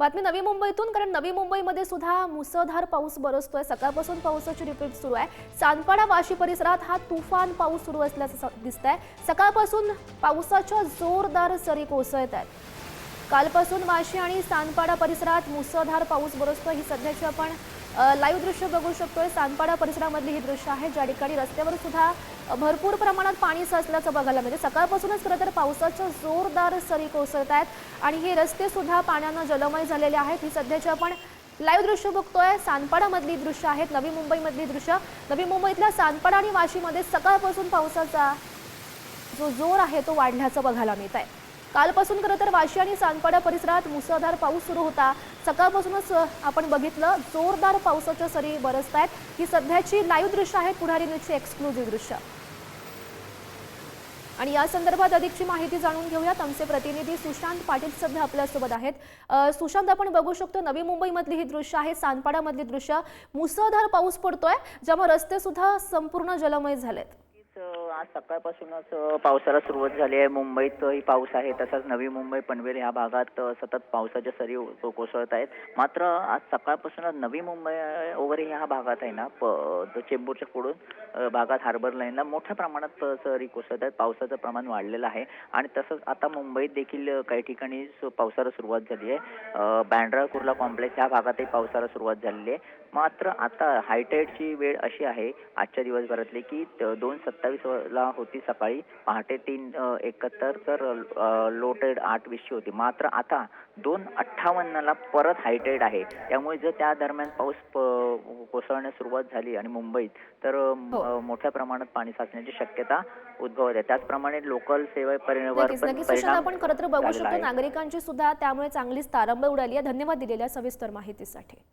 बातमी नवी मुंबईतून, कारण नवी मुंबईमध्ये सुद्धा मुसळधार पाऊस बरसतोय। सकाळपासून पावसाची रिपीट सुरू आहे। सानपाडा वाशी परिसरात हा तुफान पाऊस सुरू असल्याचं दिसतंय। सकाळपासून पावसाच्या जोरदार सरी कोसळत आहेत। कालपासून वाशी आणि सानपाडा परिसरात मुसळधार पाऊस बरसतोय। ही सध्याची आपण लाईव्ह दृश्य बघू शकतोय। सानपाडा परिसरामधली ही दृश्य आहे, ज्या ठिकाणी रस्त्यावर सुद्धा भरपूर प्रमाणात पाणी साचल्याचं बघायला मिळते। सकाळपासूनच खरं तर पावसाच्या जोरदार सरी कोसळत आहेत आणि हे रस्ते सुद्धा पाण्याने जलमय झालेले आहेत। ही सध्याची आपण लाईव्ह दृश्य बघतोय। सानपाडामधली दृश्य आहेत, नवी मुंबईमधली दृश्य। नवी मुंबईतल्या सानपाडा आणि वाशीमध्ये सकाळपासून पावसाचा जो जोर आहे तो वाढल्याचं बघायला मिळत आहे। कालपासून खरं तर वाशी आणि सानपाडा परिसरात मुसळधार पाऊस सुरू होता। सकाळपासूनच आपण बघितलं जोरदार पावसाच्या सरी बरसत आहेत। ही सध्याची लाईव्ह दृश्य आहेत, पुढारी न्यूजची एक्सक्लुझिव्ह दृश्य। आणि या संदर्भात अधिकची माहिती जाणून घेऊयात। आमचे प्रतिनिधी सुशांत पाटील सध्या आपल्यासोबत आहेत। सुशांत, आपण बघू शकतो नवी मुंबईमधली ही दृश्य आहे, सानपाडामधली दृश्य। मुसळधार पाऊस पडतोय, ज्यामुळे रस्ते सुद्धा संपूर्ण जलमय झालेत। आज सकाळपासूनच पावसाला सुरुवात झाली आहे। मुंबईतही पाऊस आहे, तसंच नवी मुंबई पनवेल ह्या भागात सतत पावसाच्या सरी कोसळत आहेत। मात्र आज सकाळपासूनच नवी मुंबई वगैरे ह्या भागात आहे ना, चेंबूरच्या पुढून भागात हार्बर लाईनला मोठ्या प्रमाणात सरी कोसळत आहेत। पावसाचं प्रमाण वाढलेलं आहे आणि तसंच आता मुंबईत देखील काही ठिकाणी पावसाला सुरुवात झाली आहे। बँड्रा कुर्ला कॉम्प्लेक्स ह्या भागातही पावसाला सुरुवात झालेली आहे। मात्र आता हायटाईडची वेळ अशी आहे आजच्या दिवसभरातली की 2:27 ला होती सकाळी, पहाटे 3:71 तर लो टाईड 8:20 होती। मात्र आता 2:58 ला परत हायटाईड आहे। त्यामुळे जर त्या दरम्यान पाऊस कोसळण्यास सुरुवात झाली आणि मुंबईत तर मोठ्या प्रमाणात पाणी साचण्याची शक्यता उद्भवत आहे। त्याचप्रमाणे लोकल सेवा परिणाम आपण खरं तर बघू शकतो नागरिकांची सुद्धा त्यामुळे चांगलीच तारंबळ उडाली आहे। धन्यवाद दिलेल्या सविस्तर माहितीसाठी।